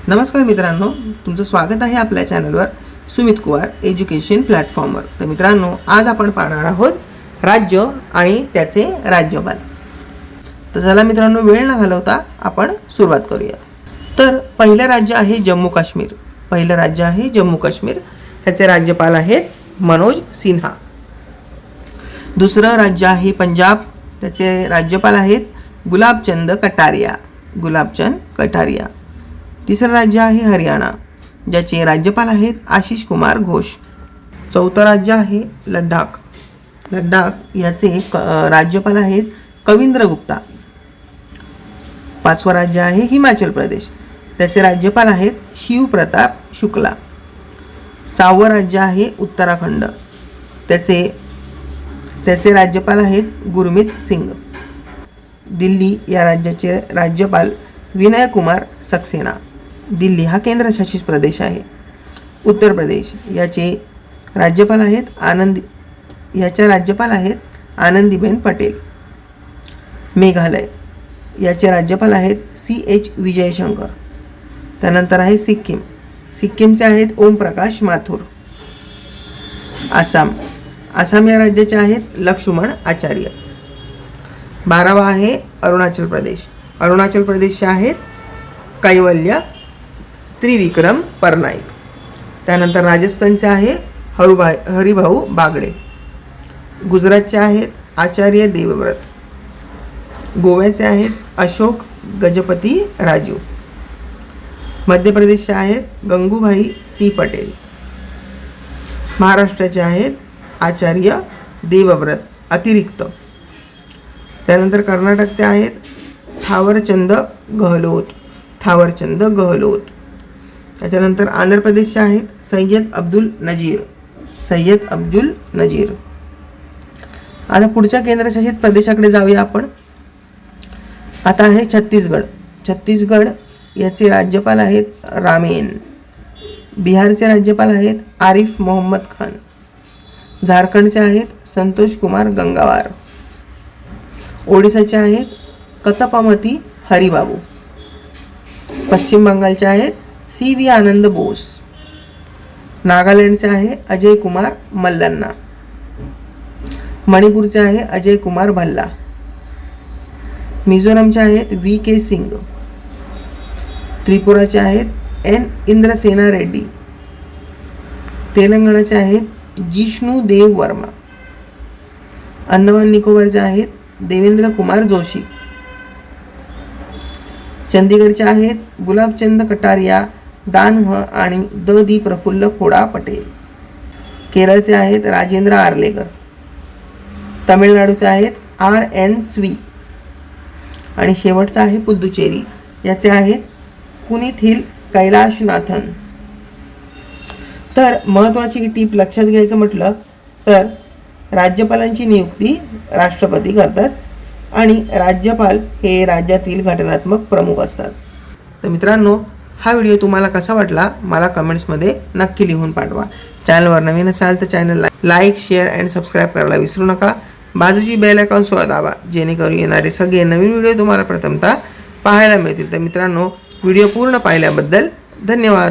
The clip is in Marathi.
नमस्कार मित्रांनो, तुमचं स्वागत आहे आपल्या चॅनलवर सुमित कुमार एज्युकेशन प्लॅटफॉर्मवर। तर मित्रांनो, आज आपण पाहणार आहोत राज्य आणि त्याचे राज्यपाल। तर चला मित्रांनो, वेळ न घालवता आपण सुरुवात करूया। तर पहिलं राज्य आहे जम्मू काश्मीर। पहिलं राज्य आहे जम्मू काश्मीर, ह्याचे राज्यपाल आहेत मनोज सिन्हा। दुसरं राज्य आहे पंजाब, त्याचे राज्यपाल आहेत गुलाबचंद कटारिया। गुलाबचंद कटारिया। तिसरं राज्य आहे हरियाणा, ज्याचे राज्यपाल आहेत आशीष कुमार घोष। चौथं राज्य आहे लडाख। लडाख याचे राज्यपाल आहेत कविंद्र गुप्ता। पाचवं राज्य आहे हिमाचल प्रदेश, त्याचे राज्यपाल आहेत शिव प्रताप शुक्ला। सहावं राज्य आहे उत्तराखंड, त्याचे राज्यपाल आहेत गुरमीत सिंग। दिल्ली या राज्याचे राज्यपाल विनय कुमार सक्सेना। दिल्ली हा केंद्रशासित प्रदेश आहे। उत्तर प्रदेश याचे राज्यपाल आहेत आनंदीबेन पटेल। मेघालय याचे राज्यपाल आहेत CH विजयशंकर। त्यानंतर आहे सिक्कीम, सिक्कीमचे आहेत ओमप्रकाश माथुर। आसाम या राज्याचे आहेत लक्ष्मण आचार्य। 12वा आहे अरुणाचल प्रदेश। अरुणाचल प्रदेशचे आहेत कैवल्य त्रिविक्रम परनाईक। त्यानंतर राजस्थानचे आहे हरिभाऊ बागडे। गुजरातचे आहेत आचार्य देवव्रत। गोव्याचे आहेत अशोक गजपती राजू। मध्य प्रदेशचे आहेत गंगूभाई सी पटेल। महाराष्ट्राचे आहेत आचार्य देवव्रत अतिरिक्त। त्यानंतर कर्नाटकचे आहेत थावरचंद गहलोत। त्याच्यानंतर आंध्र प्रदेशचे आहेत सय्यद अब्दुल नजीर। आता पुढच्या केंद्रशासित प्रदेशाकडे जाऊया आपण। आता आहे छत्तीसगड याचे राज्यपाल आहेत रामेन। बिहारचे राज्यपाल आहेत आरिफ मोहम्मद खान। झारखंडचे आहेत संतोष कुमार गंगावार। ओडिसाचे आहेत कतपमती हरिबाबू। पश्चिम बंगालचे आहेत CV आनंद बोस। नागालँडचे आहे अजय कुमार मल्लन्ना। मणिपूरचे आहे अजय कुमार भल्ला। मिझोरमचे आहेत VK सिंग। त्रिपुराचे आहेत N इंद्रसेना रेड्डी। तेलंगणाचे आहेत जिष्णू देव वर्मा। अंदमान निकोबारचे आहेत देवेंद्र कुमार जोशी। चंदीगडचे आहेत गुलाबचंद कटारिया दानह आणि दी प्रफुल्ल खोडा पटेल। केरळचे आहेत राजेंद्र आर्लेकर। तमिळनाडूचे आहेत RN स्वी। आणि शेवटचा आहे पुद्दुचेरी, याचे आहेत पुनीथिल कैलाशनाथन। तर महत्त्वाची टीप लक्षात घ्यायचं म्हटलं तर राज्यपालांची नियुक्ती राष्ट्रपती करतात आणि राज्यपाल हे राज्यातील घटनात्मक प्रमुख असतात। तर मित्रांनो, हा व्हिडिओ तुम्हाला कसा वाटला मला कमेंट्समध्ये नक्की लिहून पाठवा। चॅनलवर नवीन असाल तर चॅनलला लाईक, शेअर अँड सबस्क्राईब करायला विसरू नका। बाजूची बेल आयकॉन सुद्धा दाबा, जेणेकरून येणारे सगळे नवीन व्हिडिओ तुम्हाला प्रथमतः पाहायला मिळतील। तर मित्रांनो, व्हिडिओ पूर्ण पाहिल्याबद्दल धन्यवाद।